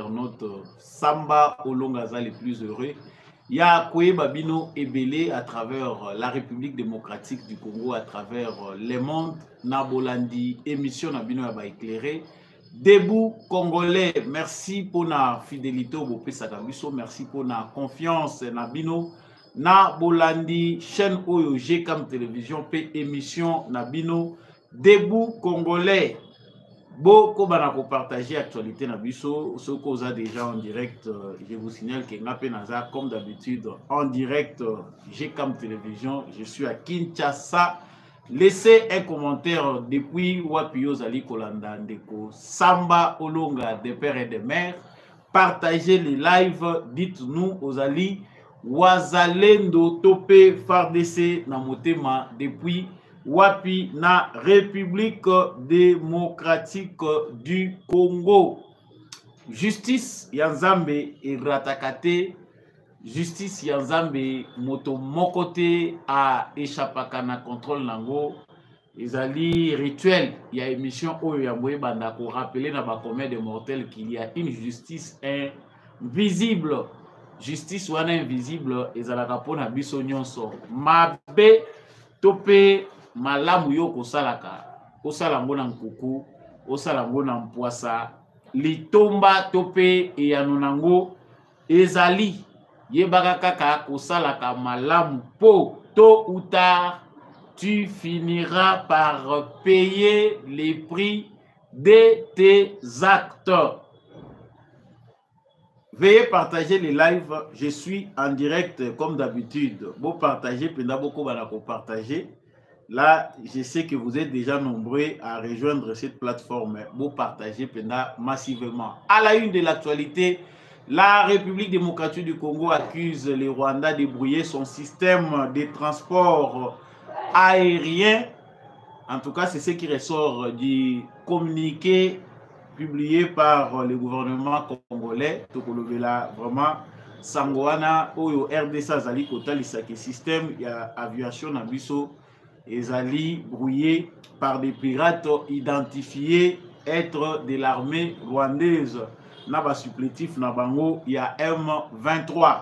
internautes Samba Olongaza les plus heureux. Il y a Koué Babino Ebele à travers la République démocratique du Congo, à travers les mondes, Nabolandi, émission Nabino Yaba éclairé. Debout Congolais, merci pour la fidélité au Bopé Sakabiso, merci pour la confiance Nabino. Nabolandi, chaîne Oyo Gcam Télévision, P émission Nabino. Debout Congolais. Beaucoup de partager l'actualité Nabiso, ce qu'on a déjà en direct, je vous signale que Napenaza, comme d'habitude, en direct, Gcam Télévision, je suis à Kinshasa. Laissez un commentaire depuis Wapio Zali Kolanda Ndeko, Samba Olonga des pères et des mères. Partagez les lives, dites-nous aux Ali, Wazalendo Topé Fardese Namotema depuis Wapi na République démocratique du Congo. Justice Yanzambe et Ratakate. Justice Yanzambe moto mokote a échappaka na contrôle nango. Ezali rituel. Il y a émission Oyo Yamboye Banda pour rappeler na bakomé de mortels qu'il y a une justice invisible. Justice wana invisible ezalaka pona biso nyonso. Mabe topé malamu yo kosalaka osalango na nkuku osalango na mpwasa litomba tope eyanonango ezali yebaka kaka kosalaka malamu po tôt ou tard tu finiras par payer les prix de tes actes. Veuillez partager les lives. Je suis en direct comme d'habitude. Vous partagez, pendant beaucoup de partager. Là, je sais que vous êtes déjà nombreux à rejoindre cette plateforme. Vous partagez pendant massivement. À la une de l'actualité, la République démocratique du Congo accuse le Rwanda de brouiller son système de transport aérien. En tout cas, c'est ce qui ressort du communiqué publié par le gouvernement congolais. Tokolobela vraiment Sangoana Oyo RDC Azali Kotalisaki système ya aviation Nabiso ezali brouillé par des pirates identifiés être de l'armée rwandaise. Naba supplétif Nabango il y a M23.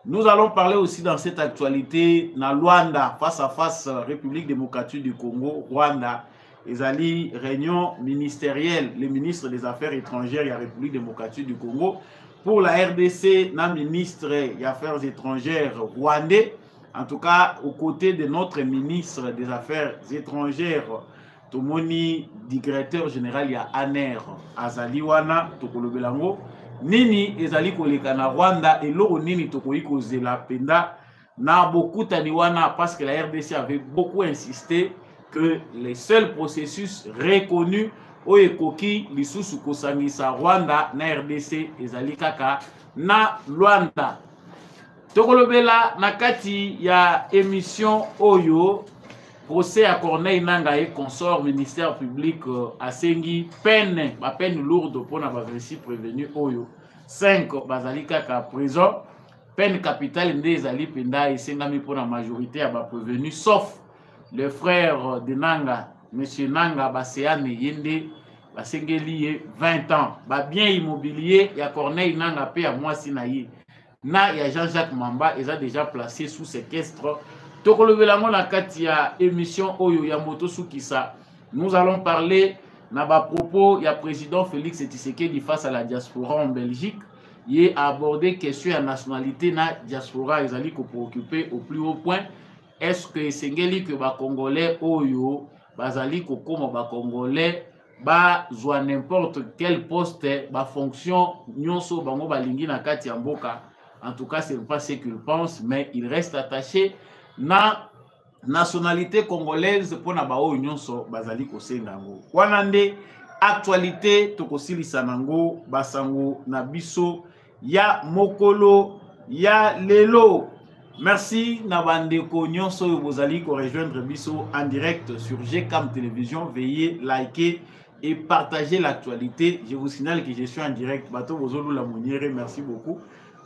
Nous allons parler aussi dans cette actualité na Luanda face à face République démocratique du Congo Rwanda. Ezali réunion ministérielle, le ministre des Affaires étrangères de la République démocratique du Congo pour la RDC, na ministre des Affaires étrangères rwandais. En tout cas, aux côtés de notre ministre des Affaires étrangères, Tomoni, directeur général, il y a Aner Azaliwana, Tokolobelango. Nini ezali koleka na Rwanda et l'eau nini tokoiko zela penda na beaucoup taniwana parce que la RDC avait beaucoup insisté que les seuls processus reconnus au ekoki lisusu kosangisa Rwanda na RDC ezali kaka na Luanda. Tokolobela na kati ya émission Oyo procès à Corneille Nangaa et consort ministère public asengi peine lourde pour na bavesi prévenu Oyo 5 bazali kaka prison peine capitale nde ezali penda esengami pour la majorité ya ba prévenu sauf le frère de Nanga, M. Nanga Baseane Yende, Basengeli 20 ans. Ba bien immobilier, il y a Corneille Nanga P à moi Sinaï. Na il y a Jean-Jacques Mamba, ils ont déjà placé sous séquestre. Tokolobelango na katia émission Oyo Yamoto Soukissa. Nous allons parler na ba propos, il y a président Félix Tshisekedi face à la diaspora en Belgique. Il a abordé question de nationalité na diaspora, ils allaient préoccuper au plus haut point. Est-ce que Sengeli que ba Congolais Oyo, bazali kokoma ba Congolais, ba zwa n'importe quel poste, ba fonction, nyonso bango balingi na kati ya mboka. En tout cas, c'est pas ce qu'il pense, mais il reste attaché na nationalité congolaise pour na ba oyo nyonso bazali kosengango. Wanande actualité tokosilisa nango basango na biso ya mokolo ya lelo. Merci Nabandeko Nyonso Bozali pour rejoindre Bisso en direct sur Gcam Télévision. Veuillez liker et partager l'actualité. Je vous signale que je suis en direct. Bato Bozolu la Mouniere, merci beaucoup.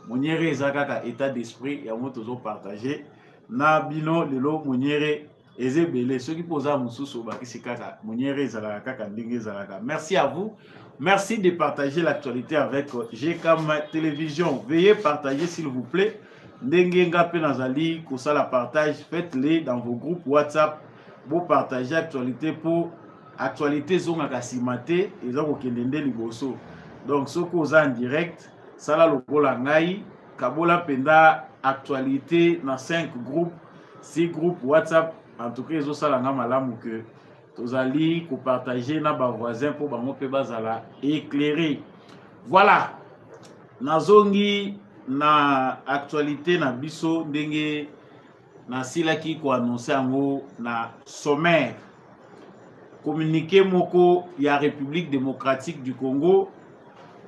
Mouniere Ezakaka état d'esprit, ya motozo partager. Nabino Lelo Mouniere Ezebele. Ceux qui posent à Moussou Bakisi Kaka, Mouniere Ezalaka Ndenge Ezalaka. Merci à vous. Merci de partager l'actualité avec GCAM Télévision. Veuillez partager s'il vous plaît. Ndengenga pe nazali kosala partage, faites-les dans vos groupes WhatsApp pour partager l'actualité pour actualité zonga kasimate et zongo kendende liboso. Donc ce qu'on a en direct, sala lokola ngai, kabola penda actualité dans 5 groupes, 6 groupes WhatsApp. En tout cas, ils sala nga malamu que tozali ko partager na ba voisins pour bango pe bazala éclairer. Voilà. Nazongi na actualité na biso ndenge na silaki ko annoncer yango na sommaire communiqué moko ya République démocratique du Congo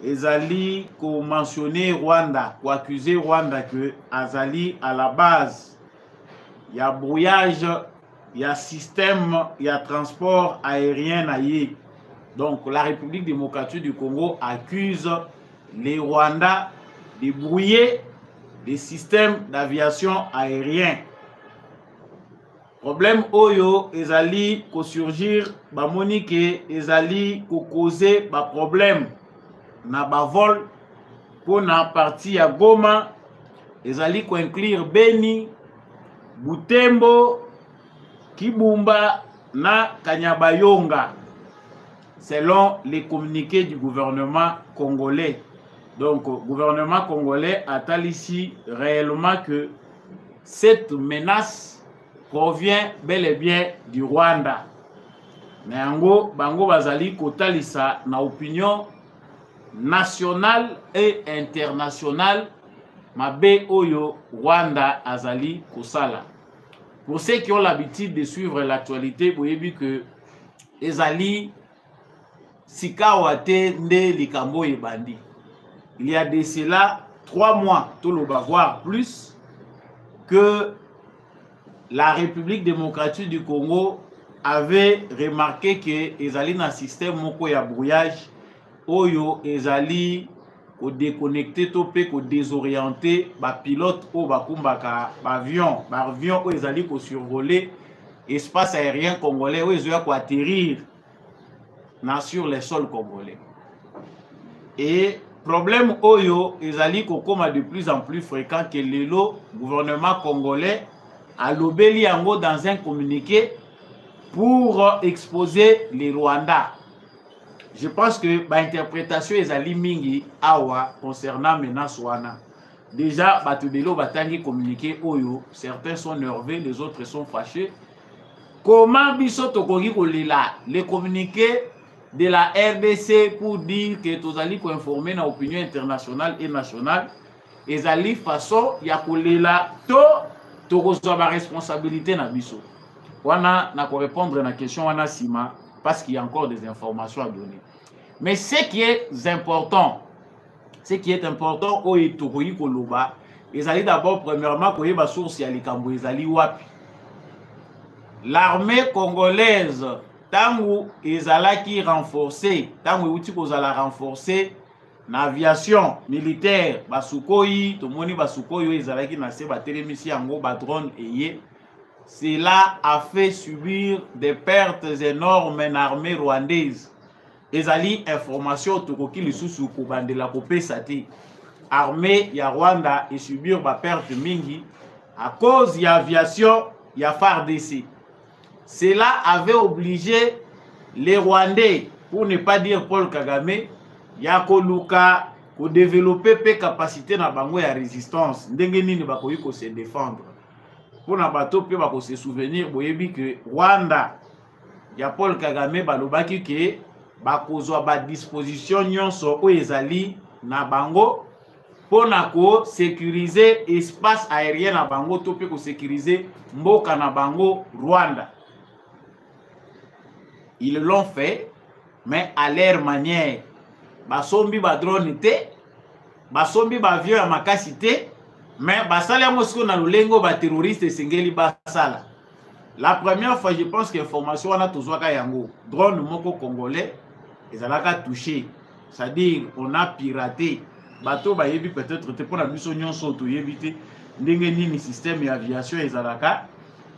ezali ko mentionner Rwanda, ko accuser Rwanda que azali à la base ya brouillage ya système ya transport aérien na ye. Donc la République démocratique du Congo accuse les Rwandais de brouiller les systèmes d'aviation aérien. Problème oyo ezali ko surgir ba monique ezali ko causer ba problème na ba vol pour na partie ya Goma ezali ko inclure Beni, Butembo, Kibumba na Kanyabayonga selon les communiqués du gouvernement congolais. Donc, le gouvernement congolais a ici réellement que cette menace provient bel et bien du Rwanda. Mais en bango bazali kotalisa na opinion nationale et internationale mabe oyo Rwanda azali kosala. Pour ceux qui ont l'habitude de suivre l'actualité, vous voyez que ezali sikawate nde likambo ebandi. Il y a de cela 3 mois, tout le voire plus, que la République démocratique du Congo avait remarqué que ezali na système moko ya brouillage oyo ezali ko déconnecter topé ko désorienter ba pilote o ba kumbaka ba avion o ezali ko survoler espace aérien congolais o ezoya ko atterrir na sur les sols congolais. Et problème oyo ezali ko koma de plus en plus fréquent que le gouvernement congolais a lobeli yango dans un communiqué pour exposer les Rwandais. Je pense que l'interprétation ezali mingi awa concernant menace wana. Déjà batudelo batangi communiqué oyo, certains sont nerveux, les autres sont fâchés. Comment biso tokoki kolila les communiqués de la RDC pour dire que tozali ko informer na opinion internationale et nationale ezali façon ya kolela to kozwa ba responsabilité na biso. Wana na ko répondre na question wana sima parce qu'il y a encore des informations à donner. Mais ce qui est important, au Etokoyi Koloba, ezali d'abord premièrement koyeba source ya likambo ezali wapi. L'armée congolaise tangu ezalaki renforcée, tangu uti kozala renforcée na aviation militaire basukoyi, tomoni basukoyi ezalaki na se batelemisi yango ba drone eye. Cela a fait subir des pertes énormes en armée rwandaise. Ezali information tokoki lisusu ko bandela ko pesati. Armée ya Rwanda et subir ba perte mingi à cause ya aviation ya FARDC. Cela avait obligé les Rwandais, pour ne pas dire Paul Kagame, ya koluka ko développer pe capacité na bango ya résistance. Ndenge nini bakoyi ko se défendre. Pour na bato pe bako se souvenir boyebi que Rwanda ya Paul Kagame balobaki ke bakozwa ba disposition nyonso o ezali na bango pona ko sécuriser espace aérien na bango to pe ko sécuriser mboka na bango Rwanda. Ils l'ont fait mais à leur manière. Basombi ba drone te, basombi ba avion ya makasi te. Mais basala mosiko na lulengo ba terroriste sengeli basala. La première fois je pense que information wana tozwaka yango drone moko congolais ezalaka touché, c'est-à-dire on a piraté bateau ba yebi peut-être te pour la mission nyonso to yebite ndenge nini système ya aviation ezalaka.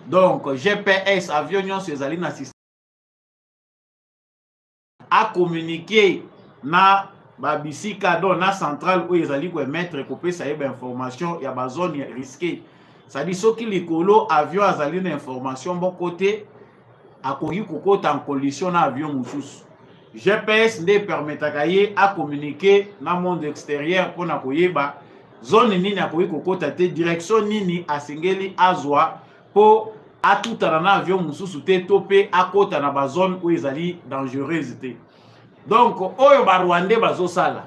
Donc GPS avion nyonso ezali na système a communiqué na babisika donc na centrale oyo ezali koemettre kopesa ye bainformation ya bazone risqué. C'est-à-dire soki likolo avion azali na information bon côté akoki kokota en collision na avion mosusu. GPS nde permetaka ye a communiquer na monde extérieur mpona koyeba zone nini akoki kokota te, direction nini asengeli azwa po atutana na avion mosusu te to pe akota na bazone oyo ezali dangereuse te. Donc oyo barwandais bazosala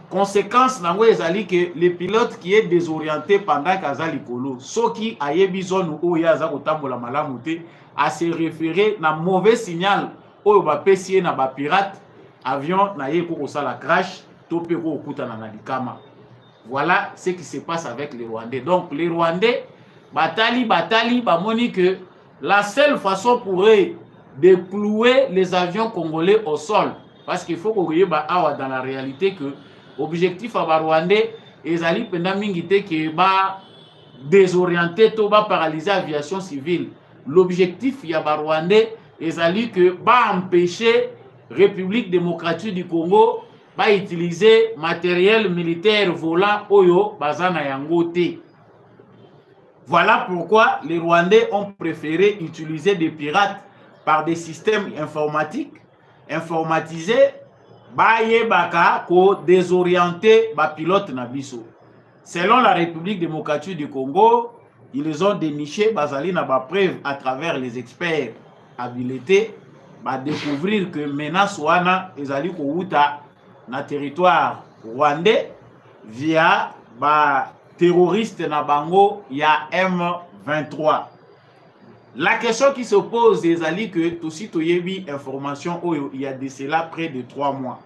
conséquence nango ezali que le pilote qui est désorienté pendant kaza likolo soki ayebi zone oyo aza kotambola malamu te a se référer na mauvais signal oyo bapesi ye na bapirate avion na ye kokosala crash to pe kokutana na likama. Voilà ce qui se passe avec les Rwandais. Donc les Rwandais batali bamoni que la seule façon pour eux de clouer les avions congolais au sol, parce qu'il faut qu'on awa dans la réalité que objectif à Rwandais ezali pendant mingite que ba désorienter to ba paralyser aviation civile. L'objectif ya Rwandais ezali que ba empêcher République démocratique du Congo ba utiliser matériel militaire volant oyo bazana yango te. Voilà pourquoi les Rwandais ont préféré utiliser des pirates par des systèmes informatiques informatisés baye baka ko désorienter ba pilote na biso. Selon la République démocratique du Congo, ils ont déniché bazali na ba preuve à travers les experts habilités ba découvrir que menace wana ezali ko uta na territoire rwandais via ba terroriste na bango ya M23. La question qui se pose est que tout site yebi information il y a de cela près de 3 mois.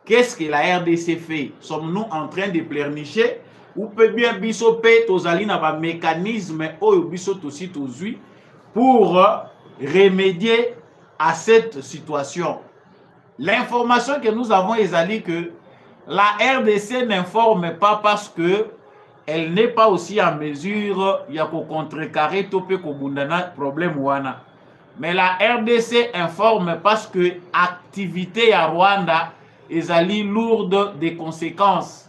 Qu'est-ce que la RDC fait? Sommes-nous en train de pleurnicher ou peut bien biso pe tozali na ba mécanisme oyo biso tosi tozui pour remédier à cette situation? L'information que nous avons est que la RDC n'informe pas parce que elle n'est pas aussi en mesure de contrecarrer tout le problème wana. Mais la RDC informe parce que l'activité à Rwanda est lourde de conséquences.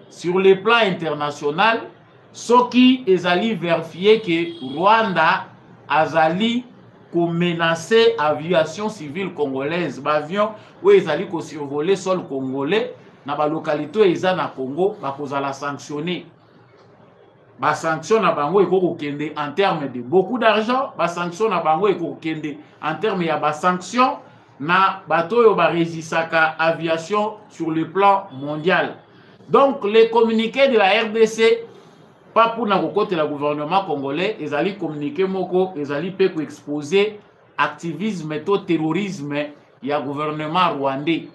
Sur le plan international, ce qui est vérifié que Rwanda a menacé l'aviation civile congolaise. L'avion où ils allaient survoler le sol congolais, dans la localité où ils na Congo, ils allaient sanctionner. Ba sanction na bango eko kende en termes de beaucoup d'argent, ba sanction na bango eko kende en termes ya ba sanction na bato yo ba résisaka aviation sur le plan mondial. Donc les communiqués de la RDC pas pour na kokote la gouvernement congolais, ezali communiqué moko ezali pe ko exposer activisme to terrorisme ya gouvernement rwandais.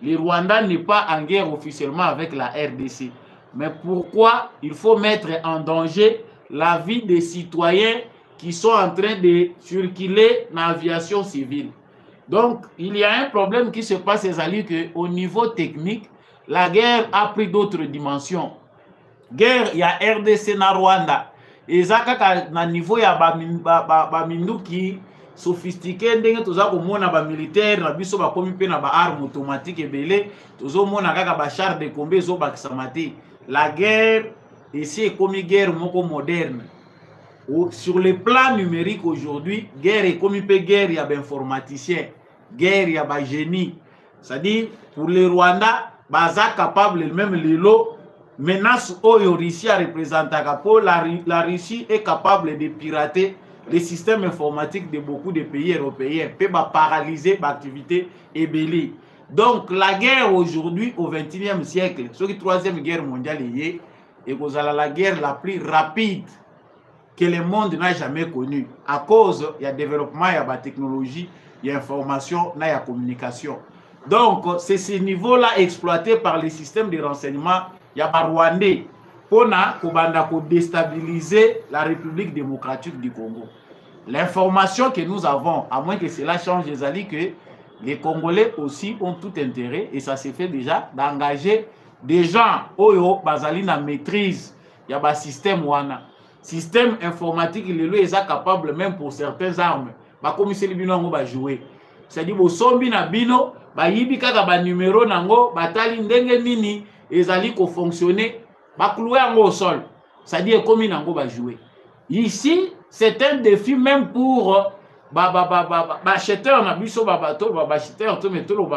Le Rwanda n'est pas en guerre officiellement avec la RDC. Mais pourquoi il faut mettre en danger la vie des citoyens qui sont en train de circuler dans l'aviation civile? Donc, il y a un problème qui se passe, c'est que au niveau technique, la guerre a pris d'autres dimensions. Guerre, il y a RDC na Rwanda. Et ça, à niveau, il y a mindu qui sophistiqué, ndenge toza komona ba militaire na biso ba komi pe na ba arme automatique ebele, tozo mona kaka ba char de combat zo ba kisamati. La guerre ici est comme une guerre moderne. Sur le plan numérique aujourd'hui, guerre est comme une guerre, il y a des informaticiens, guerre, il y a des génies. C'est-à-dire, pour le Rwanda, baza capable même les lots, menace oyo Russie a représenté la Russie est capable de pirater les systèmes informatiques de beaucoup de pays européens, peut paralyser l'activité et belé. Donc la guerre aujourd'hui au XXIe siècle, ce qui est la 3e guerre mondiale est la guerre la plus rapide que le monde n'a jamais connue. À cause il y a développement, il y a la technologie, il y a information, il y a communication. Donc c'est ce niveau-là exploité par les systèmes de renseignement, il y a Rwandais pour déstabiliser la République démocratique du Congo. L'information que nous avons, à moins que cela change, c'est que les Congolais aussi ont tout intérêt, et ça s'est fait déjà, d'engager des gens oyo bazali na maîtrise il y a un système wana système informatique il est capable même pour certaines armes ba comme c'est le binongo ba jouer c'est-à-dire bosombi na bino bayibi kaka ba numéro nango batali ndenge nini ezali ko fonctionner baklouer yango au sol, c'est-à-dire comme nango ba jouer. Ici c'est un défi même pour acheteur na biso bateau acheteur to metolo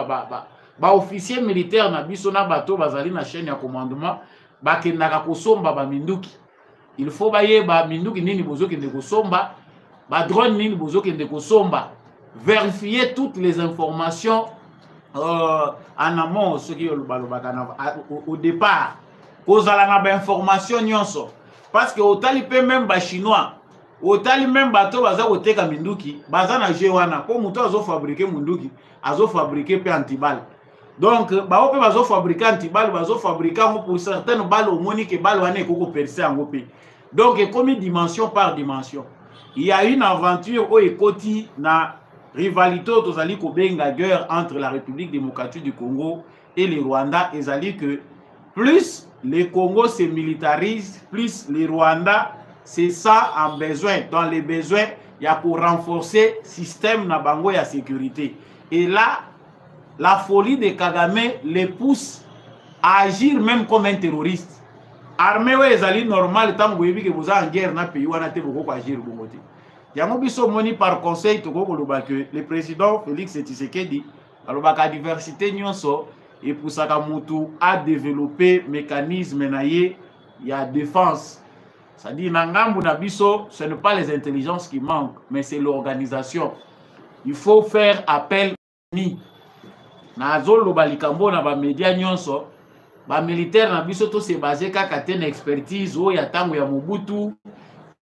officier militaire na biso na bateau bazali na chaîne ya commandement bakendaka kosomba ba minduki. Il faut baye ba minduki nini bozokende kosomba, ba drone nini bozokende kosomba, vérifier toutes les informations en amont, ce qui au départ, kozala na ba information nyonso, parce que otali pe même ba chinois, otali même bateau baza koteka minduki, baza na jewana po muto azo fabriquer munduki, azo fabriquer pe antibal. Donc ba ope bazo fabriquer antibal, bazo fabriquer pour certaines balles au moni que balle wane koko percer en pe. Donc comme dimension par dimension. Il y a une aventure au ekoti na rivalité tozali ko benga guerre entre la République démocratique du Congo et le Rwanda, ezali que plus le Congo se militarise, plus le Rwanda c'est ça en besoin. Dans les besoins, il y a pour renforcer le système na bango ya sécurité. Et là, la folie de Kagame les pousse à agir même comme un terroriste. Armée ouais ezali normal tant que vous en guerre na pays wana te boko agir bongote. Yango biso moni par conseil to ko loba que le président Félix Tshisekedi alobaka diversité nyonso et pour ça mutu a développé mécanisme naie ya défense. Ça dit nangambu na biso, ce n'est pas les intelligences qui manquent, mais c'est l'organisation. Il faut faire appel ni na zolo balikambo na ba média nyonso. Ba militaire na biso to se basé kaka ten expertise o ya tango ya Mobutu.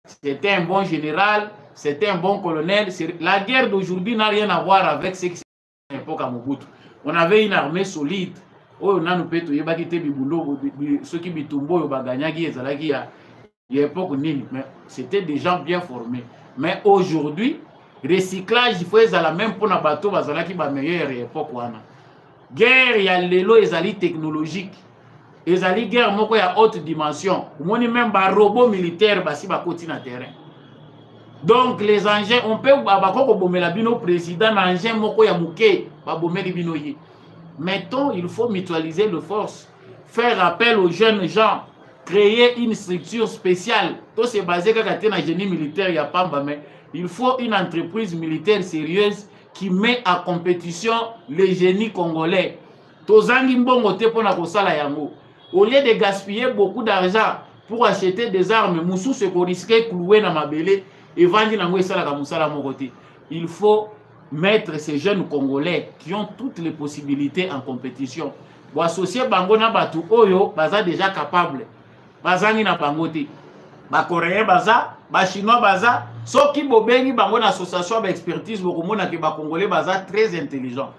C'était un bon général, c'était un bon colonel. La guerre d'aujourd'hui n'a rien à voir avec ce qui s'est passé à l'époque à Mobutu. On avait une armée solide. Oh on a nous peut yeba kité bibulo ceux qui bitumbo yo baganyaki ezalaki ya époque nini, mais c'était des gens bien formés. Mais aujourd'hui, recyclage il faut ezala même pour na bateau bazalaki ba meilleure époque wana. Guerre ya lelo ezali technologique. Ezali guerre moko ya haute dimension. Moni même ba robot militaire basi ba koti na terrain. Donc les engins on peut abako bomela bino président na engin moko ya muke ba bomeli bino yi. Mettons il faut mutualiser les forces, faire appel aux jeunes gens, créer une structure spéciale. Tout c'est basé kaka na génie militaire ya pamba mais il faut une entreprise militaire sérieuse qui met en compétition les génies congolais. Tozangi mbongo te pona kosala yango. Au lieu de gaspiller beaucoup d'argent pour acheter des armes, Moussou se risquer clouer na mabele et vendre nango esala ka musala mokote. Il faut mettre ces jeunes congolais qui ont toutes les possibilités en compétition. Bo associer bango na batu oyo baza déjà capable. Bazangi na bango te. Ba coréen baza, ba chinois baza, soki bobengi bango na association ba expertise bokomona ke ba congolais baza très intelligent.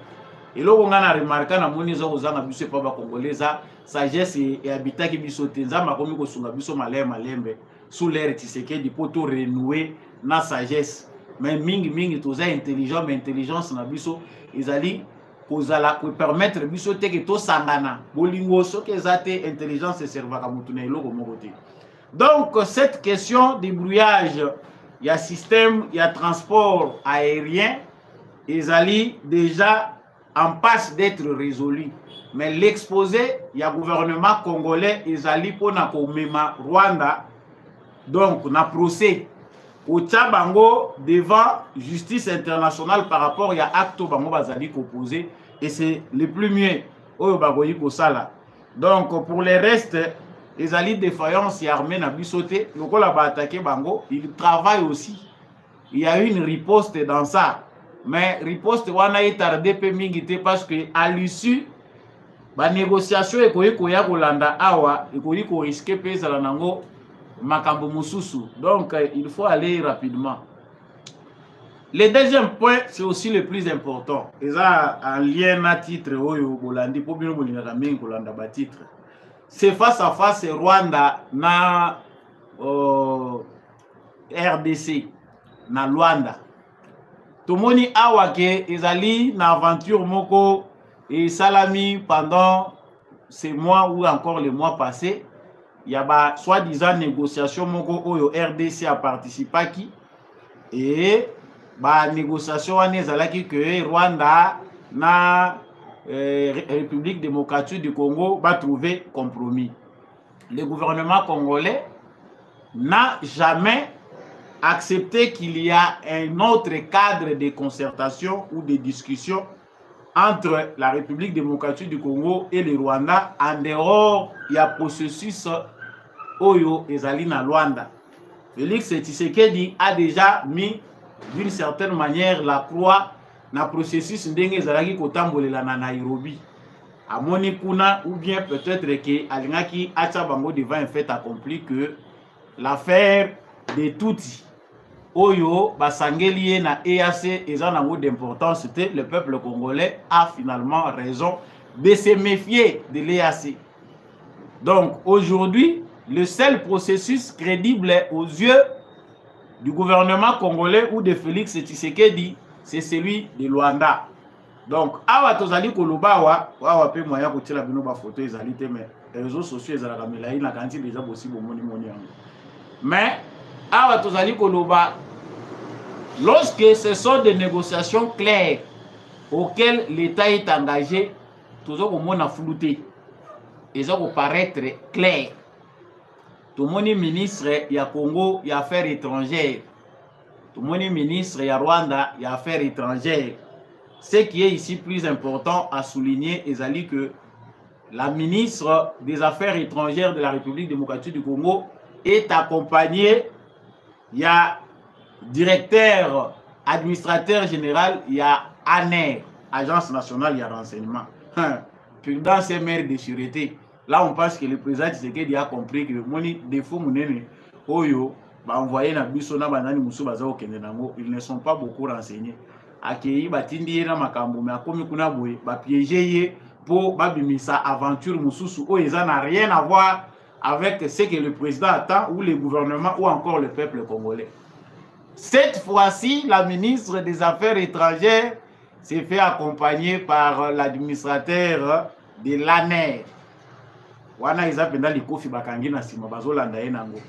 Et là on a remarqué na moni zo ozanga biso pa ba congolais sagesse et habitat qui biso tenza makomi ko sunga biso malembe sous l'ère Tshisekedi pour tout renouer na sagesse. Mais mingi toza intelligent mais intelligence na biso ezali kozala ko permettre biso te ke to sangana bolingo soki ezate intelligence et servaka mutu na eloko moko te. Donc cette question de brouillage, il y a système, il y a transport aérien, ezali déjà en passe d'être résolu. Mais l'exposé, il y a gouvernement congolais, ezali pona komema Rwanda, donc na procès au Tchabango devant justice internationale par rapport à acte bango bazali opposé et c'est le plus mieux oyo bagoyi ko sala. Donc pour les restes les alliés défaillance et armée na bisoté, le ko la ba attaquer bango, il travaille aussi. Il y a une riposte dans ça. Mais riposte wana est tardé peu mingité parce que à l'issue ba négociation ekoyi ko ya kolanda awa ekoyi ko risquer pesa la nango makambo mususu. Donc il faut aller rapidement. Le deuxième point, c'est aussi le plus important. Et ça en lien à titre oyo bolandi po bino bolinga mingi kolanda ba titre. C'est face à face Rwanda na RDC na Luanda. Tomoni awake ezali na aventure moko et salami pendant ces mois ou encore les mois passés. Il y a soi-disant négociation moko oyo RDC a participé qui et ba négociation wana ezalaki que Rwanda na République démocratique du Congo va trouver compromis. Le gouvernement congolais n'a jamais accepté qu'il y a un autre cadre de concertation ou de discussion entre la République démocratique du Congo et le Rwanda en dehors du processus Oyo ezali na Luanda. Félix Tshisekedi a déjà mis d'une certaine manière la croix na processus ndenge ezalaki kotambolela na Nairobi. Amoni kuna ou bien peut-être que alingaki acha bango devant un fait accompli que l'affaire de Tutsi Oyo basangeli na EAC eza nango d'importance, c'était le peuple congolais a finalement raison de se méfier de l'EAC. Donc aujourd'hui, le seul processus crédible aux yeux du gouvernement congolais ou de Félix Tshisekedi, c'est celui de Luanda. Donc, awa tozali koloba wa pe moya ko tila bino ba photo ezali te, mais les réseaux sociaux ezala kamela ina kanti déjà possible moni yango. Mais awa tozali koloba lorsque ce sont des négociations claires auxquelles l'État est engagé, toujours au monde a flouté. Ils ont paraître clair. Tout le monde ministre ya Congo ya affaires étrangères. Tout le monde ministre ya Rwanda ya affaires étrangères. Ce qui est ici plus important à souligner est que la ministre des Affaires étrangères de la République démocratique du Congo est accompagnée, il y a directeur, administrateur général, il y a ANER, Agence nationale de renseignement. Prudence et maire de sûreté. Là, on pense que le président Tshisekedi a compris que moni défaut monene oyo ba envoyé na biso na banani musu baza okende nango, ils ne sont pas beaucoup renseignés. Akei batindi na makambo mais akomi kuna boye ba piéger ye pour babimisa aventure mususu oyo ça n'a rien à voir avec ce que le président attend ou le gouvernement ou encore le peuple congolais. Cette fois-ci, la ministre des Affaires étrangères s'est fait accompagner par l'administrateur de l'ANER. Wana izapenda likofi bakangi na sima bazolanda ye nango.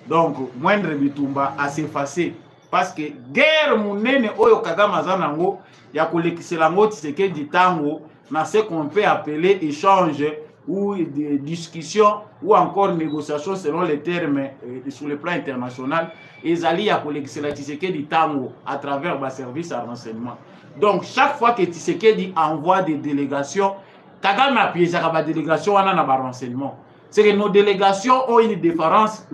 Donc moindre bitumba a s'effacer parce que guerre munene oyo Kagame aza nango ya kolekisela ngo Tshisekedi tango na ce qu'on peut appeler échange ou des discussions ou encore négociations selon les termes sur le plan international, ezali ya kolekisela Tshisekedi tango à travers ba service à renseignement. Donc chaque fois que Tshisekedi envoie des délégations, Kagame a piégé la délégation wana na ba renseignement. C'est que nos délégations ont une défaillance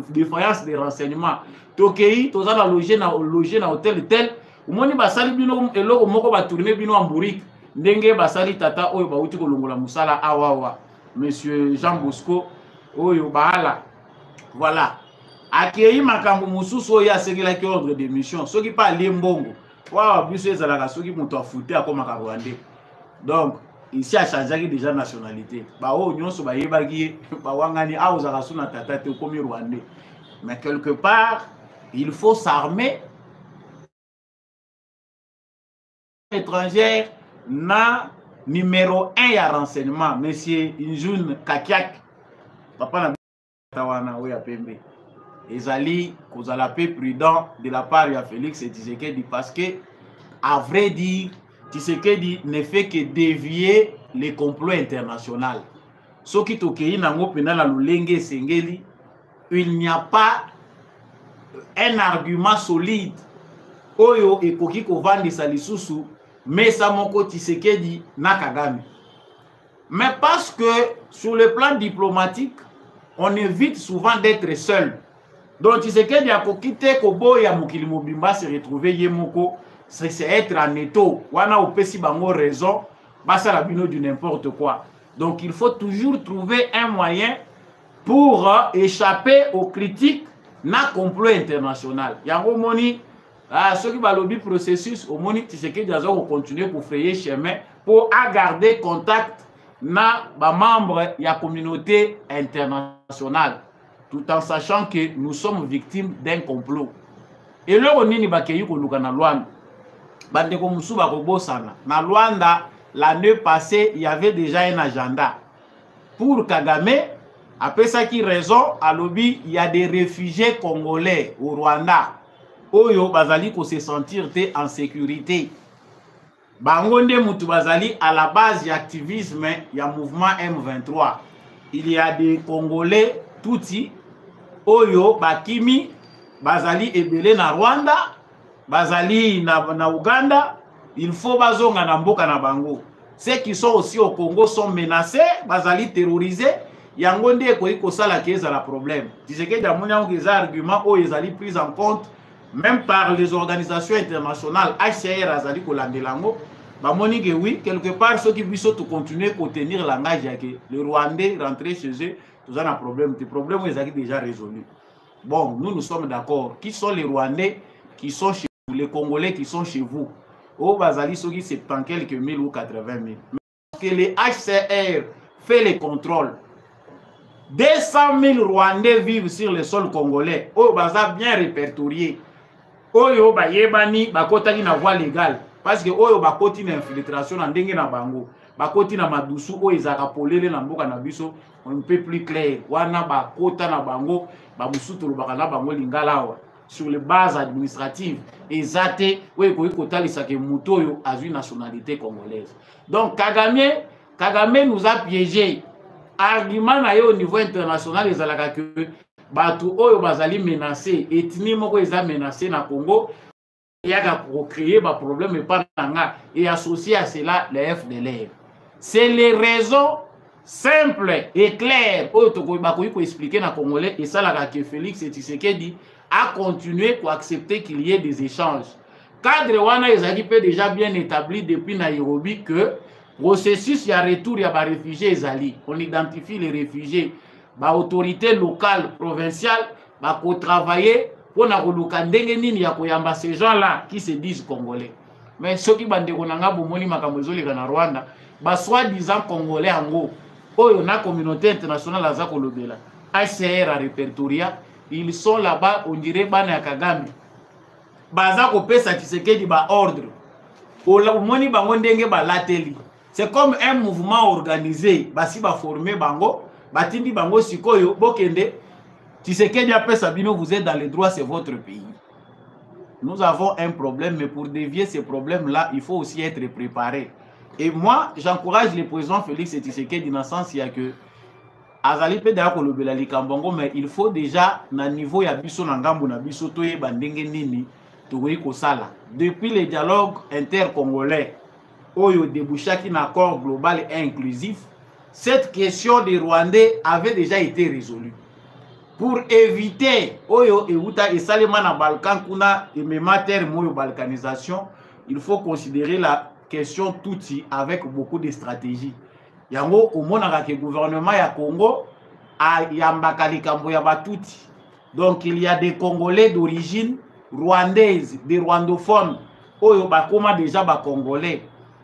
de renseignement. Tokei tozala loger na hôtel tel, umoni basali bino eloko moko ba tourner bino en bourrique. Ndenge basali tata oyo ba uti kolongola musala awawa. Monsieur Jean Bosco oyo baala. Voilà. Akei makambo mususu oyo asegelaki ordre de mission. Soki pa liembongo. Wa biso ezalaka soki muto afute akoma ka Rwanda. Donc ici a changé déjà nationalité. Ba o nyonso ba yebaki ba wangani a ozaka suna tata te komi Rwanda. Mais quelque part, il faut s'armer. Étrangère na numéro 1 ya renseignement, monsieur Injun Kakiak. Papa na tawana oya pembe. Ezali kozala peu prudent de la part de Félix Tshisekedi parce que à vrai dire Tshisekedi ne fait que dévier les complots internationaux. Ce qui tokei nango pena la lulenge sengeli, il n'y a pas un argument solide. Oyo ekoki kovandisa lisusu mais ça moko Tshisekedi na Kagame. Mais parce que sur le plan diplomatique, on évite souvent d'être seul. Donc Tshisekedi a kokite kobo ya mokili mobimba se retrouver yemoko, c'est être en étau. Wana opesi bango raison, basa la bino du n'importe quoi. Donc il faut toujours trouver un moyen pour échapper aux critiques na complot international. Yango moni ceux qui balobi processus au moni Tshisekedi a continuer pour frayer chemin pour garder contact na ba membre ya communauté internationale tout en sachant que nous sommes victimes d'un complot. Et le nini bakeyi ko luka na Luanda bande ko musu ba ko bosana na Luanda l'année passée il y avait déjà un agenda pour Kagame. Après ça qui raison à lobby il y a des réfugiés congolais au Rwanda. oyo bazali ko se sentir te en sécurité. Bango nde mutu bazali à la base de l'activisme ya mouvement M23. Il y a des Congolais touti oyo bakimi bazali ebele na Rwanda, bazali na Uganda, il faut bazonga na mboka na bango. Ceux qui sont aussi au Congo sont menacés, bazali terrorisés. Yango nde ekoki kosala ke ezala problème. Tshisekedi amoni yango eza argument oyo ezali pris en compte même par les organisations internationales. HCR azali kolandela yango. Bamoni que oui, quelque part ceux qui puissent continuer à tenir le langage que les Rwandais rentrer chez eux, tout un problème. Les problèmes sont déjà résolus. Bon, nous sommes d'accord. Qui sont les Rwandais qui sont chez vous, les Congolais qui sont chez vous? Au Bazali, ceux qui c'est en quelques mille ou 80 000. Mais que les HCR fait les contrôles. 200 000 Rwandais vivent sur le sol congolais. Au Baza bien répertorié. Oyo ba yebani bakotaki na voie légale. Parce que oyo bakoti na infiltration na ndenge na bango. Bakoti na madusu oyo ezaka polele na mboka na biso un peu plus clair. Wana bakota na bango ba musutu lobaka na bango lingalawa sur les bases administratives ezate oyo koyi kotalisa ke muto oyo azui nationalité congolaise. Donc Kagame nous a piégé. Argument na yo au niveau international ezalaka que batu oyo bazali menacé, ethnie moko eza menacé na Congo. Il y a créé des problèmes et associé à cela les FDLR. C'est les raisons simples et claires pour expliquer na Congolais et ça là que Félix Tshisekedi a continué pour accepter qu'il y ait des échanges. Cadre wana ezali peut déjà bien établi depuis Nairobi que processus ya retour ya ba réfugiés ezali. On identifie les réfugiés, ba autorité locale, provinciale, ba ko travailler pour ces gens-là qui se disent congolais. Mais ceux qui bande konanga bomoni makamozoli na Rwanda, ba soi-disant congolais ango, oyo na communauté internationale aza kolobela. HCR à répertoria, ils sont là-bas, on dirait bana ya Kagame. Baza ko pesa Tshisekedi ba ordre. Omoni bango ndenge ba lateli. C'est comme un mouvement organisé, basi ba former bango, batindi bango sikoyo bokende. Tshisekedi appelle Sabino, vous êtes dans les droits, c'est votre pays. Nous avons un problème, mais pour dévier ces problèmes-là, il faut aussi être préparé. Et moi, j'encourage le président Félix Tshisekedi dans le sens que Azali peut d'ailleurs kolobela likambongo, mais il faut déjà, na niveau ya biso na ngambo na biso toye bandenge nini tokoki kosala. Depuis les dialogues intercongolais, oyo débouchaki na accord global et inclusif, cette question des Rwandais avait déjà été résolue. Pour éviter oyo euta et salema na Balkan kuna et même terme oyo balkanisation, il faut considérer la question touti avec beaucoup de stratégies. Yango omonaka ke gouvernement ya Congo a yambaka likambo ya batuti. Donc il y a des Congolais d'origine rwandaise, des rwandophones oyo bakoma déjà ba Congolais.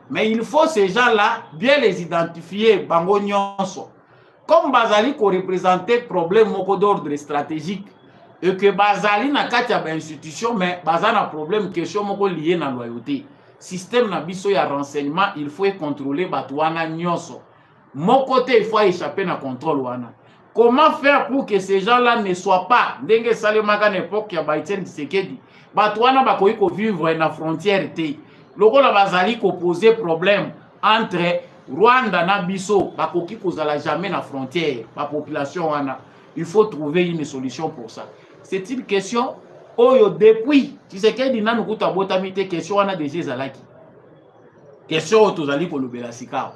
Mais il faut ces gens-là bien les identifier bango nyonso. Comme Bazali ko représenter problème moko d'ordre stratégique et que Bazali na katia ba institution mais Bazali na problème question moko lié na loyauté. Système na biso ya renseignement, il faut contrôler batouana nyonso. Mon côté il faut échapper na contrôle wana. Comment faire pour que ces gens-là ne soient pas ndenge salemaka na époque ya Baïtien Tshisekedi batouana bakoyi ko vivre na frontière té. Lokola Bazali ko poser problème entre Rwanda na biso bakoki kozala jamais na frontière la population wana. Il faut trouver une solution pour ça. C'est une question oyo depuis Tshisekedi na nukuta botamite question wana déjà ezalaki. Question tozali kolobela sika.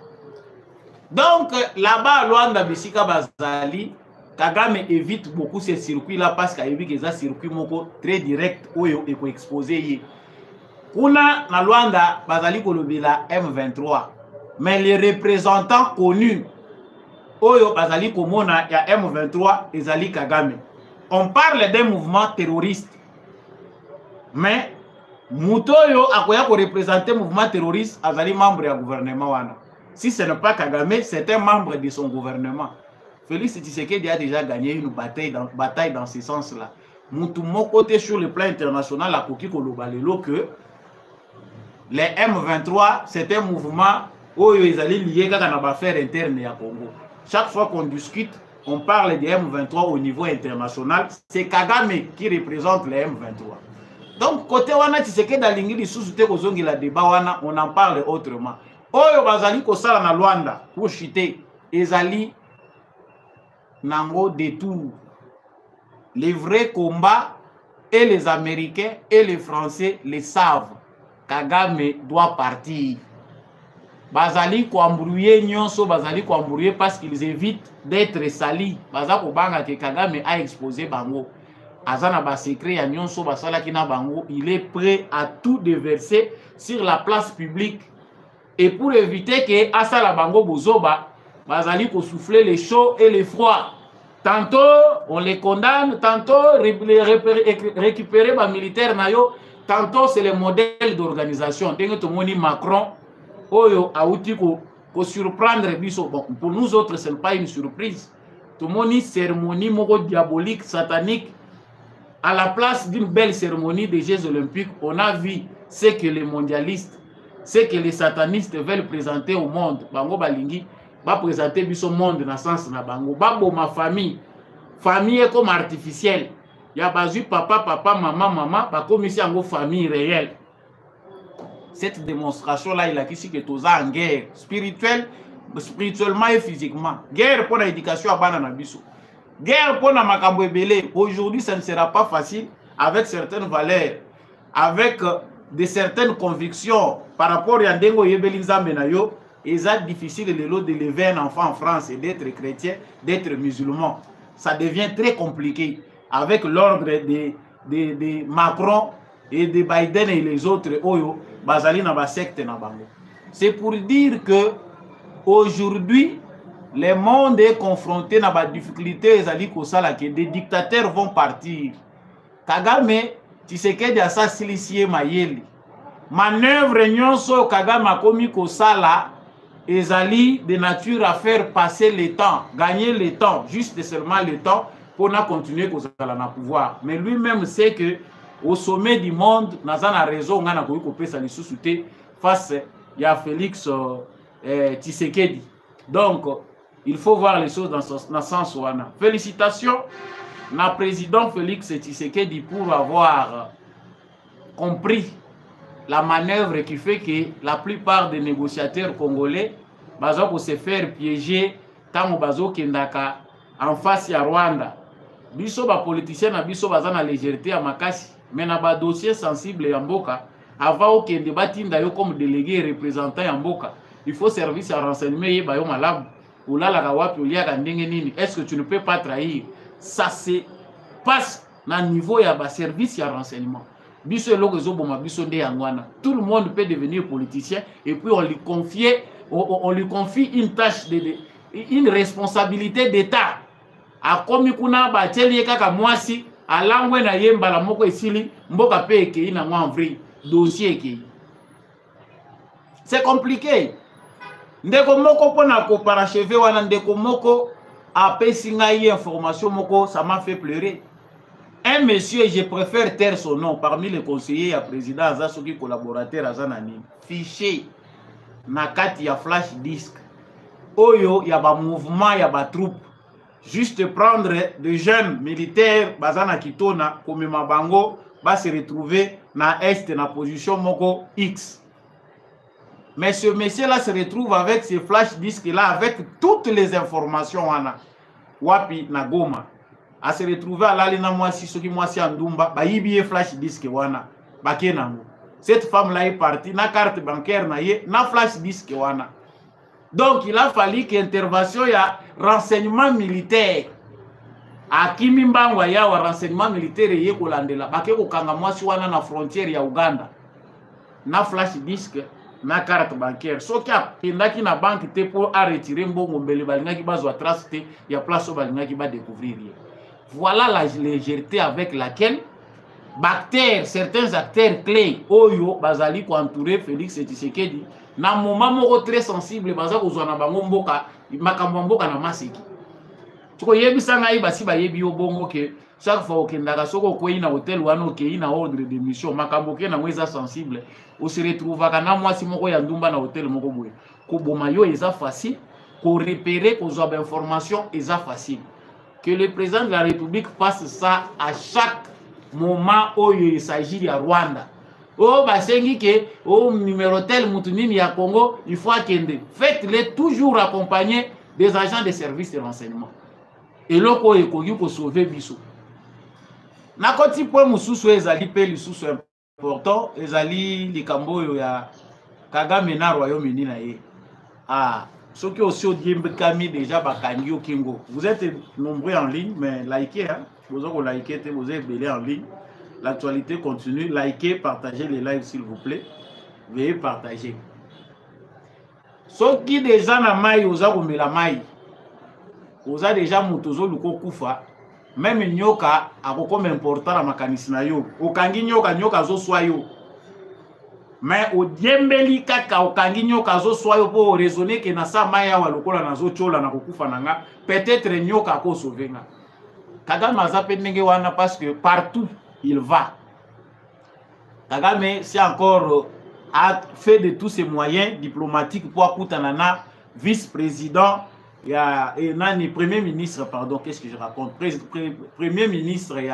Donc là-bas Rwanda bisika bazali Kagame évite beaucoup ces circuits là parce qu'il y a des circuits moko très direct oyo eko exposé yi. Kuna na Rwanda bazali kolobela M23. Mais les représentants connus, Oyo Bazali Komona, il y a M23 et Zali Kagame. On parle d'un mouvement terroriste. Mais Moutoyo a quoi représenter un mouvement terroriste, Azali membre du gouvernement. Si ce n'est pas Kagame, c'est un membre de son gouvernement. Félix Tshisekedi a déjà gagné une bataille dans ce sens-là. Moutoumon côté sur le plan international, la Koki Kolobalelo que les M23, c'est un mouvement où ils allaient lier à l'affaire interne à Congo. Chaque fois qu'on discute, on parle des M23 au niveau international. C'est Kagame qui représente les M23. Donc, côté wana Tshisekedi alingi lisusu te kozongi la débat wana, on en parle autrement. Oyo bazali kosala na Luanda pour chuter, ezali nango détour. Les vrais combats et les Américains et les Français le savent. Kagame doit partir. Bazali ko embrouiller nyonso, bazali ko embrouiller parce qu'ils évitent d'être salis. Bazako banga que Kagame a exposé bango. Azana ba secret ya nyonso basala kina bango, il est prêt à tout déverser sur la place publique. Et pour éviter que asala bango bozoba, bazali ko souffler les chauds et les froids. Tantôt on les condamne, tantôt récupérer les militaires nayo, tantôt c'est le modèle d'organisation. Dès que moni Macron, oyo auti ko surprendre biso. Bon, pour nous autres ce n'est pas une surprise. Tout moni cérémonie moko diabolique, satanique. À la place d'une belle cérémonie des Jeux Olympiques, on a vu ce que les mondialistes, ce que les satanistes veulent présenter au monde. Bango balingi va présenter biso monde dans sens na bango. Babo ma famille, famille est comme artificielle. Il y a bazu papa, maman, ba comme ici en famille réelle. Cette démonstration là, il a ici que tous en guerre spirituellement et physiquement. Guerre pour l'éducation à banana biso. Guerre pour la makambo ebele. Aujourd'hui, ça ne sera pas facile avec certaines valeurs, avec de certaines convictions par rapport à Ndengo Yebelinza Menayo. Il est difficile d'élever un enfant en France et d'être chrétien, d'être musulman. Ça devient très compliqué avec l'ordre de Macron et de Biden et les autres. Oyo, Bazali na ba secte na bango. C'est pour dire que aujourd'hui, le monde est confronté à des difficultés que des dictateurs vont partir. Kagame, Tshisekedi a sa silicier mayeli. Manœuvre nyonso Kagame a commis kosala ezali de nature à faire passer le temps, gagner le temps, juste seulement le temps pour continuer kosala na pouvoir. Mais lui-même sait que au sommet du monde, nazana raison ngana ko kopesa lisusu te face à Félix Tshisekedi. Donc il faut voir les choses dans ce sens. Félicitations à président Félix Tshisekedi pour avoir compris la manœuvre qui fait que la plupart des négociateurs congolais vont se faire piéger quand bazo kendaka en face à Rwanda. Biso ba politicien na biso bazana légèreté à makasi, mais na ba dossier sensible ya mboka avant que débat tinda yo comme délégué représentant ya mboka, il faut service à renseignement yeba yo malabu. Est-ce que tu ne peux pas trahir? Ça se passe à niveau de service et de renseignement. Tout le monde peut devenir politicien et puis on lui confie une tâche, une responsabilité d'État. A komi kuna ba teli kaka mwasi alangwe na yemba la moko esili mboka pe eke na ngwa vrai dossier eke. C'est compliqué. Ndeko moko pona ko parachever wana ndeko moko apesi ngai information moko, ça m'a fait pleurer. Un monsieur, je préfère taire son nom, parmi les conseillers à président Azasoki collaborateur Azanani, fiché na kati ya flash disk. Oyo ya ba mouvement ya ba troupe. Juste prendre des jeunes militaires bazana kitona comme mabango va se retrouver na est na position moko X. Mais ce monsieur-là se retrouve avec ces flash disques-là, avec toutes les informations. Wapi na Goma. A se retrouver à l'alina mwasi, soki mwasi andumba, ba yibiye flash disque wana. Bake nango. Cette femme-là est partie, na carte bancaire na ye, na flash disque wana. Donc il a fallu qu'intervention ya renseignement militaire. A kimi mbangwa ya wa renseignement militaire ye kolandela. Bake kokanga mwasi wana na frontière ya Uganda. Na flash disque. Na carte bancaire. So qui a pendaki na banque te pour a retirer mbongo mbele balingaki bazwa trace te ya place balingaki ba découvrir. Voilà la légèreté avec laquelle certains acteurs clés oyo bazali ko entourer Félix Tshisekedi na moment moko très sensible baza ko zwana bango mboka makambo mboka na masiki. Tuko yebisa ngai basi ba yebi yo bongo ke chaque fois okendaka soko kwei na hotel wana okei na ordre de mission makambo ke na mweza sensible o se retrouva kana mwasi moko ya ndumba na hotel moko boye ko boma yo eza facile ko repérer ko zwa information eza facile que le président de la République fasse ça à chaque moment où il s'agit de Rwanda. Oh, basengi ke, oh, numéro tel, moutounini ya Congo, il faut attendre. Faites-les toujours accompagner des agents de services de renseignement. Et là, il faut sauver biso. Nakoti point mususu ezali pe lisusu important, ezali likambo ya Kagame na Royaume-Uni na ye. Ah, ceux qui aussi au Kami déjà bakangi au Kingo. Vous êtes nombreux en ligne, mais likez, hein. Vous avez liké, vous êtes belé en ligne. L'actualité continue. Likez, partagez les lives s'il vous plaît. Veuillez partager. Ceux qui déjà na mai, vous avez la mai. Vous avez déjà mutozo luko kufa. Même nyoka a comme important la makanisina yo. Okangi nyoka zo soyo. Mais au diembeli kaka okangi nyoka zo soyo pour raisonner que na sa maya wa lokola na zo chola na kokufa nanga. Peut-être nyoka ko sauvenga. Kagame azape ndenge wana parce que partout il va. Kagame c'est encore a fait de tous ses moyens diplomatiques pour akutanana vice-président. Il y a un premier ministre, pardon, qu'est-ce que je raconte? Premier ministre, il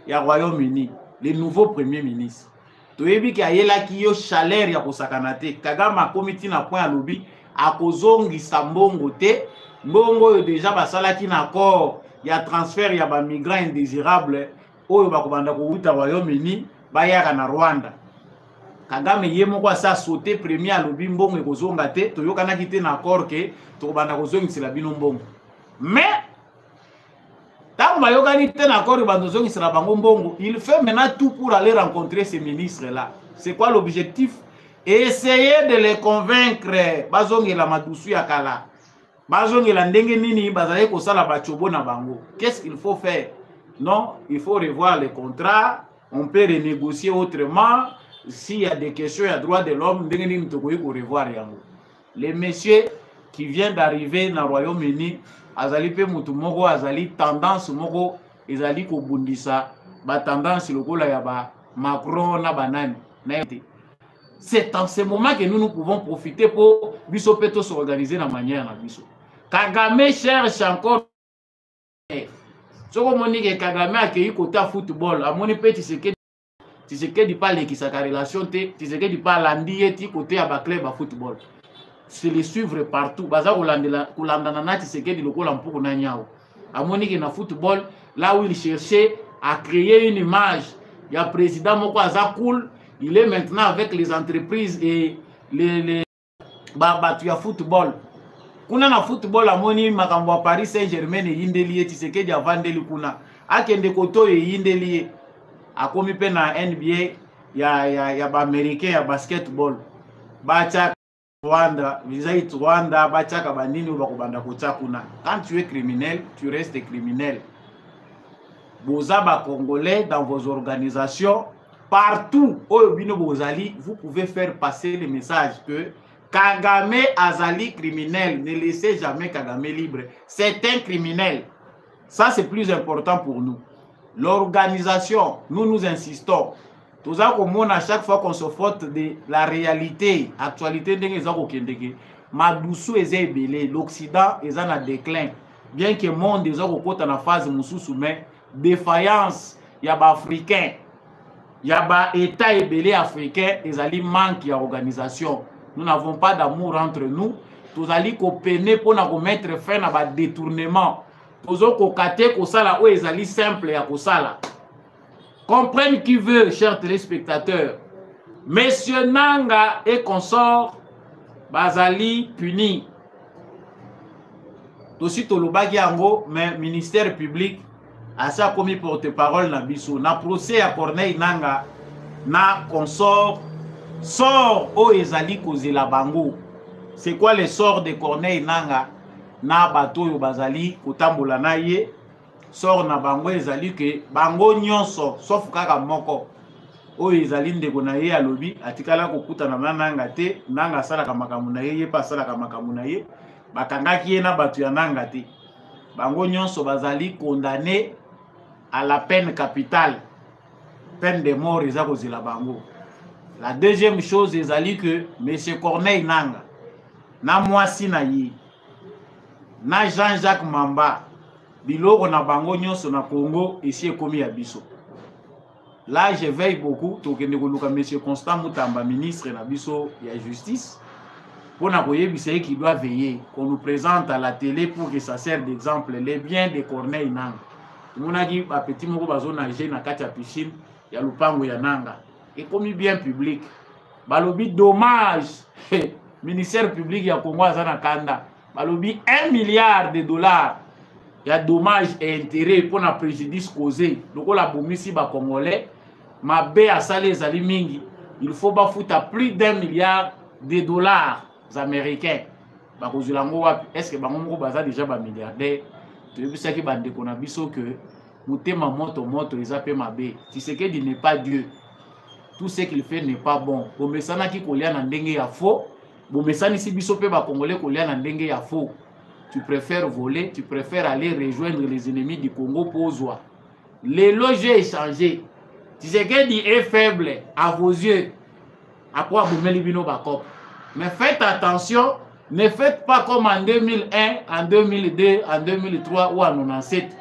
y a Royaume-Uni, le nouveau premier ministre. Tu as vu qu'il y a là qui chaleur ya kosakanate. Kagame comité na point à lobby à kozongi sambongo te. Mbongo déjà basala ki na accord, il y a transfert, il y a ba migrants indésirables oyo bakobanda ko uta Royaume-Uni bayaka na Rwanda. Kagame yemo kwa sa sauté premier à lobby mbongo ekozonga te, toyokana kite na accord ke tokobanda kozongi sila bino mbongo. Mais tant bayokani te na accord bando zongi sila bango mbongo, il fait maintenant tout pour aller rencontrer ces ministres là. C'est quoi l'objectif? Essayer de les convaincre bazongi la madusu ya kala. Bazongi la ndenge nini bazale ko sala bachobo na bango. Qu'est-ce qu'il faut faire? Non, il faut revoir les contrats, on peut renégocier autrement. S'il y a des questions à droit de l'homme, les messieurs qui viennent d'arriver dans le Royaume-Uni, azali pe mutumoko, azali tendance moko, azali ko bundisa, ba tendance lokola ya ba Macron na banani. C'est en ce moment que nous pouvons profiter pour biso peto s'organiser de la manière na biso. Kagame cherche encore. Soko moni ke Kagame akei kota football, amoni pe Tshisekedi parle qui sa relation te, Tshisekedi parle andieti côté à club à football. C'est les suivre partout. Baza kolandana na Tshisekedi lokola mpoko na nyao. Amoni que na football, là où il cherchait à créer une image, il y a président moko aza cool, il est maintenant avec les entreprises et les batu ya football. Kuna na football amoni makambo à Paris Saint-Germain et yindeli Tshisekedi avandeli kuna. Akende koto e yindeli a komi pe na NBA ya ba américain ya basketball bacha Rwanda visait Rwanda bacha ka banini ba kobanda kocha kuna. Quand tu es criminel, tu restes criminel. Boza ba congolais dans vos organisations partout au bino bozali, vous pouvez faire passer le message que Kagame azali criminel, ne laissez jamais Kagame libre. C'est un criminel. Ça c'est plus important pour nous. L'organisation, nous insistons. Tout ça comme à chaque fois qu'on se frotte de la réalité, actualité de Madoussou est ébélé, l'Occident est en déclin. Bien que le monde est en phase mais défaillance, il y a des Africains, il y a des États ébélés africains, ils ont manque d'organisation. Nous n'avons pas d'amour entre nous. Nous allons peiner pour mettre fin à un détournement. Simple à kosala. Comprenne qui veut, chers téléspectateurs. Monsieur Nanga et consort bazali puni. Tosi tolobaki yango, mais ministère public a sa commis porte-parole na biso. Na procès à Corneille Nanga na consort sort o ezali kozela bango. C'est quoi le sort de Corneille Nanga? Na bato yo bazali kotambola na ye sort na bango ezali ke bango nyonso sauf kaka moko o ezali ndeko na ye alobi atikala kokuta na Nanga te Nanga sala ka makambo na ye pa sala ka makambo na ye bakangaki ye na bato ya Nanga te bango nyonso bazali condamné à la peine capitale, peine de mort eza kozela bango. La deuxième chose ezali que monsieur Corneille Nanga na mwasi na ye na Jean-Jacques Mamba biloko na bango nyonso na Congo ici ekomi ya biso. là je veille beaucoup tokende koluka monsieur Constant Mutamba ministre na biso ya justice pour n'akoyebisa qui doit veiller qu'on nous présente à la télé pour que ça serve d'exemple les biens de Corneille Nangaa monaki ba petit moko bazo nager na kati ya piscine ya lupango ya Nanga et comme bien public balobi dommage ministère public ya Congo azana kanda balobi 1 milliard de dollars ya dommage et intérêt pour na préjudice causé lokola bomisi ba congolais mabe asali ezali mingi il faut ba futa plus d'1 milliard de dollars américains ba kozulango wapi est-ce que bango moko baza déjà ba milliardaire toyebisaki bandeko na biso que mutema moto eza pe mabe Tshisekedi n'est pas Dieu. Tout ce qu'il fait n'est pas bon. Bomesana ki kolia na ndenge ya faux. Bomesani si biso pe ba congolais kolia na ndenge ya faux. Tu préfères voler, tu préfères aller rejoindre les ennemis du Congo pour Zwa. Les loges changé. Tshisekedi est faible à vos yeux. À quoi bomeli bino bakop. Mais faites attention, ne faites pas comme en 2001, en 2002, en 2003 ou en 97.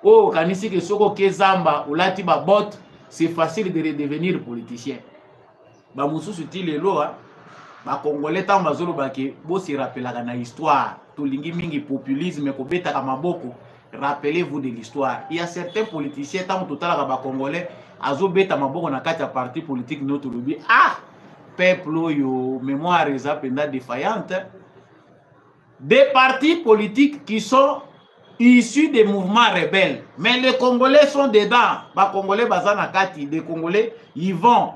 Oh, kanisi ke soko kezamba ou lati ba bot. C'est facile de redevenir politicien. Ba mususu ti lelo ba congolais tant bazolo bake bo se rappelaka na histoire to lingi mingi populisme ko beta ka maboko. Rappelez-vous de l'histoire. Il y a certains politiciens tant total ka ba congolais azo beta maboko na kati ya parti politique notre lobby. Ah, peuple yo mémoire eza penda défaillante. Des partis politiques qui sont issus des mouvements rebelles. Mais les Congolais sont dedans. Les Congolais bazana kati, les Congolais ils vont.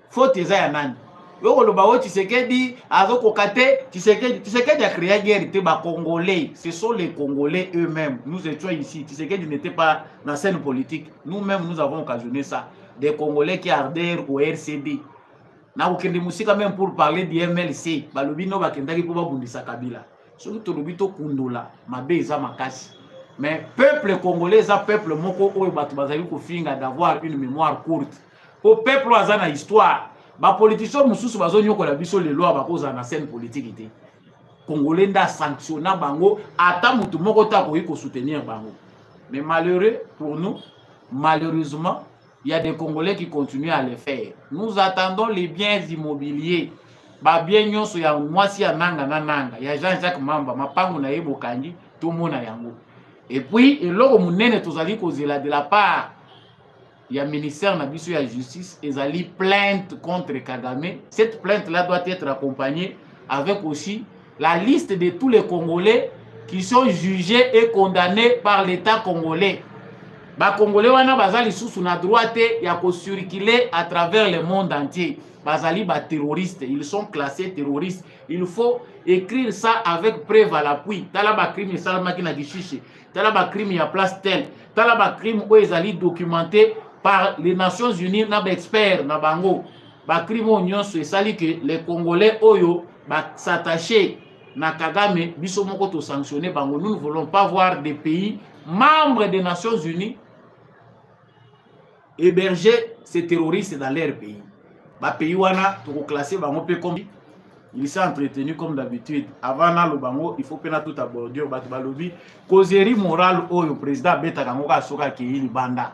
Faut tes ayanani. Yo lo bawo Tshisekedi azoko kate Tshisekedi a créé guerre te ba Congolais. Ce sont les Congolais eux-mêmes. Nous étions ici. Tshisekedi n'était pas dans la scène politique. Nous-mêmes nous avons occasionné ça. Des Congolais qui ardèrent au RCD. Na okende musika même pour parler du MLC. Balobi no bakendaki pour babundisa Kabila. Surtout tolobito kundola mabe eza makasi. Mais peuple congolais eza peuple moko oyo bato bazali ko finga d'avoir une mémoire courte. Pour peuple azana histoire, ba politiciens mususu bazonyokola biso le loi bakoza na scène politique ité. Congolais nda sanctionna bango ata mutu moko ta ko soutenir bango. Mais malheureux pour nous, malheureusement, il y a des Congolais qui continuent à le faire. Nous attendons les biens immobiliers. Ba bien nyonso ya mwasi ya nanga na nanga ya Jean-Jacques Mamba mapango na yebo kangi tout mona yango. Et puis eloko munene tozali kozela de la part ya ministère na biso ya justice ezali plainte contre Kagame. Cette plainte là doit être accompagnée avec aussi la liste de tous les Congolais qui sont jugés et condamnés par l'État congolais. Ba Congolais wana bazali sous na droite ya ko circuler à travers le monde entier. Bazali ba terroristes, ils sont classés terroristes. Il faut écrire ça avec preuve à l'appui. Tala ba crime salama ki na gishishi. Tala ba crime ya place tel. Tala ba crime o ezali documenté par les Nations Unies na ba experts na bango. Ba crime o nyonso esali que les Congolais oyo ba s'attacher na Kagame biso moko to sanctionner bango. Nous ne voulons pas voir des pays membres des Nations Unies héberger ces terroristes dans leur pays. Ba pays wana to classer bango pe comme il s'est entretenu comme d'habitude avant na lo bango il faut pena tout aborder ba balobi causerie morale oyo président beta kango ka soka ki libanda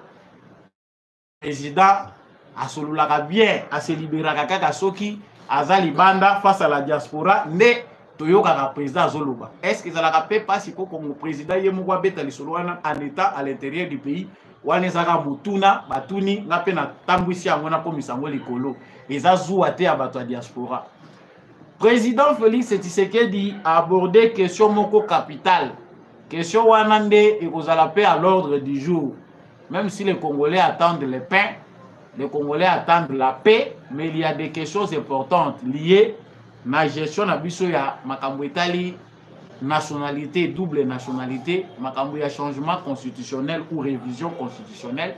président asolulaka bien a se libérer kaka soki azali banda face à la diaspora ne toyoka ka président azoloba est-ce que ça la paix pas si comme président yemoko beta lisolo wana en état à l'intérieur du pays wana ezaka mutuna batuni nga pe na tambwisi yango na komisa ngo likolo eza zuwa te ya bato ya diaspora. Président Félix Tshisekedi a abordé question moko capital. Question wana nde ekozala pe à l'ordre du jour. Même si les Congolais attendent le pain, les Congolais attendent la paix, mais il y a des questions importantes liées na gestion na biso ya makambo etali nationalité, double nationalité, makambo ya changement constitutionnel ou révision constitutionnelle.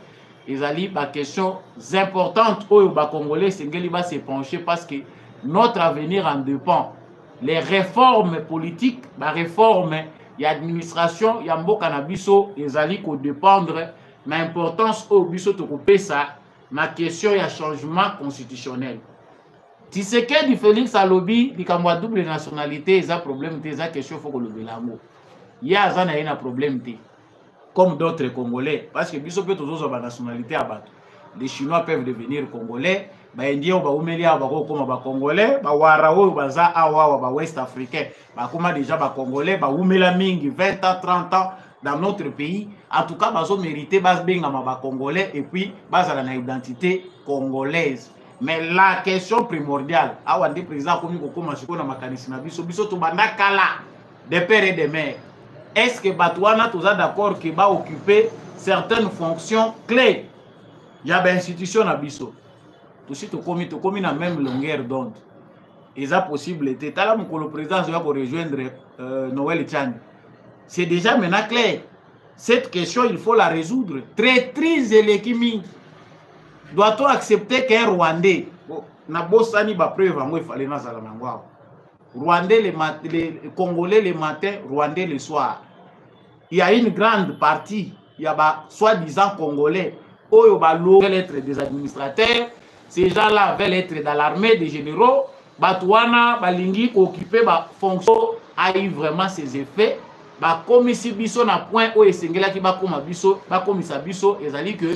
Ils allaient des questions importantes où les Congolais se pencher parce que notre avenir en dépend. Les réformes politiques, les réformes, l'administration, il y a un cannabiso, ils allaient dépendre de l'importance au biso de couper ça, la question ya changement constitutionnel. Tshisekedi Félix Alobi, il y a une double nationalité, il y a un problème, il y a une question, il faut que le bélango. Il y a un problème, comme d'autres Congolais, parce que biso peut toujours avoir nationalité à battre. les Chinois peuvent devenir Congolais, les Indiens comme Congolais, les Warawo, les West Africains, comme déjà Congolais, les 20 ans, 30 ans dans notre pays. En tout cas, ils ont mérité les Congolais et puis ils ont une identité congolaise. Mais la question primordiale, le président comme des pères et des mères, est-ce que Batouana est d'accord qu'il va occuper certaines fonctions clés? Il y a des institutions à Bisso. Tout de suite, comme la même longueur d'onde. Et ça possible. Le président va rejoindre Noël Tchani. C'est déjà maintenant clair. Cette question, il faut la résoudre. Traîtrise et l'équimi. Doit-on accepter qu'un Rwandais, Rwandais les Congolais le matin, Rwandais le soir. Il y a une grande partie, il y a soi-disant Congolais, où ils veulent être des administrateurs, ces gens-là veulent être dans l'armée des généraux, Batouana, Balingi, occuper la fonction, a eu vraiment ses effets. Comme si biso na point où Esengela qui va comme biso, comme ça biso, et ça dit que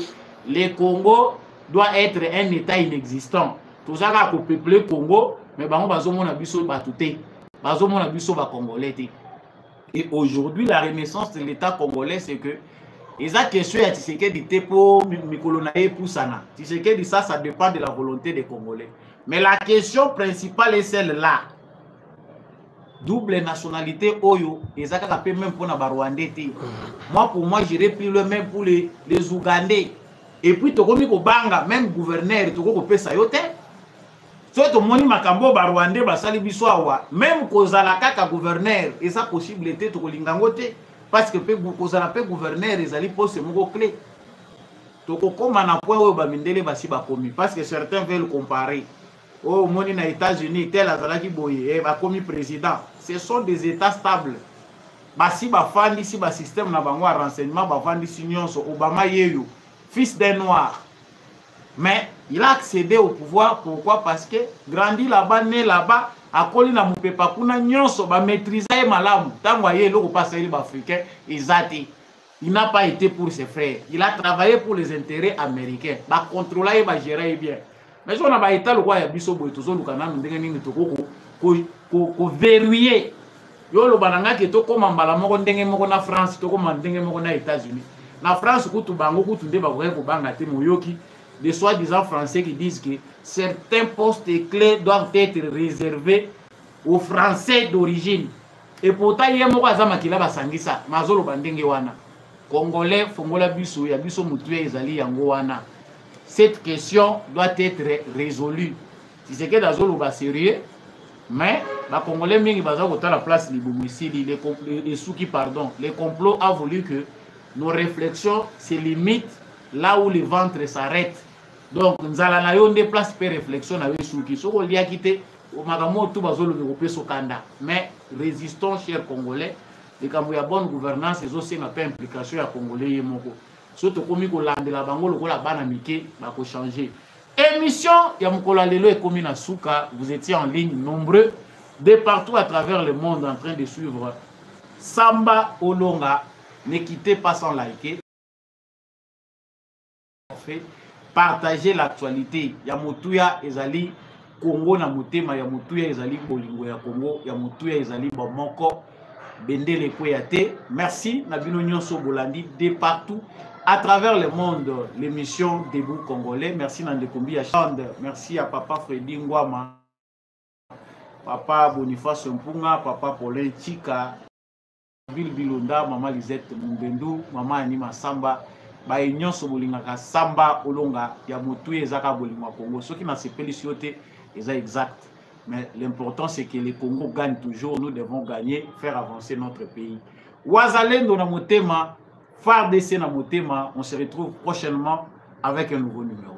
le Congo doit être un État inexistant. Tout ça va peupler le Congo, mais on va zomona biso batouté, bazomona biso ba Congolais. Et aujourd'hui, la renaissance de l'État congolais, c'est que les questions à Tshisekedi dit pour Mikolonaye pour Sana. Tshisekedi ça dépend de la volonté des Congolais. Mais la question principale est celle-là. Double nationalité Oyo, et ça peut même pour les Rwandais. Moi, pour moi, j'irais plus le même pour les Ougandais. Et puis, tu as banga même gouverneur, tu as ça yote. Soit tu moni makambo Rwandais, basali biswawa, même kozala kaka gouverneur, et ça possibilité tu lingangote, parce que kozala pe gouverneur, ils allaient poser mon clé. Tu comme un point où bamindele basi bakomi, parce que certains veulent comparer. Oh, moni na États-Unis, tel azalaki boye, bakomi président. Ce sont des États stables. Basi bafandi si ba système na bango renseignement bafandi si nyonso Obama yeyo, fils d'un noir. Mais il a accédé au pouvoir, pourquoi? Parce que grandi là-bas, né là-bas, à Koli na Mupepa kuna nyonso ba maîtriser malamu. Tango aye loko passer les Africains, il n'a pas été pour ses frères. Il a travaillé pour les intérêts américains. Ba contrôler, ba gérer bien. Mais si on a été le roi Yabiso Boetozo, nous avons verrouillé. Yo lo bananga ke to comme mbala moko ndenge moko na France, to comme ndenge moko na États-Unis. Na France kutu bango kutu nde ba ko banga te moyoki des soi-disant français qui disent que certains postes clés doivent être réservés aux Français d'origine. Et pourtant il y a moko azama kila basangisa mazolo bandenge wana. Congolais fongola biso ya biso mutu ezali yango wana. Cette question doit être résolue. Si c'est que dans le sérieux, mais les Congolais mingi baza kota la place les souki pardon, les complots a voulu que nos réflexions se limitent là où le ventre s'arrête. Donc nzala na yo nde place per réflexion avec souki. Soko lia kité o magamo tout bazolo de so kanda. Mais résistons chers Congolais, les kambo ya bonne gouvernance et aussi na pas implication ya Congolais yemoko. Surtout comme il y a bango lokola bana mike bako changer. Émission ya mukola lelo et komina suka, vous étiez en ligne nombreux de partout à travers le monde en train de suivre Samba Olonga. Ne quittez pas sans liker. Partagez l'actualité. Ya mutuya ezali Congo na mutema, ya mutuya ezali bolingo ya Congo, ya mutuya ezali bomoko bendele kweyate. Merci Nabino Nyonso Bolandi de partout à travers le monde, l'émission Debout Congolais. Merci Nandekombi Achande. Merci à Papa Freddy Ngwama, Papa Boniface Mpunga, Papa Paulin Chika, Bill Bilonda, Maman Lisette Mbendu, Maman Anima Samba, Baïnyon Sobolingaka Samba Olonga, Yamutuye Zaka Bolingwa Congo. Ce qui n'a pas sioté est exact. Mais l'important c'est que le Congo gagne toujours. Nous devons gagner, faire avancer notre pays. Ouazalendo na motema. FARDC na motema, on se retrouve prochainement avec un nouveau numéro.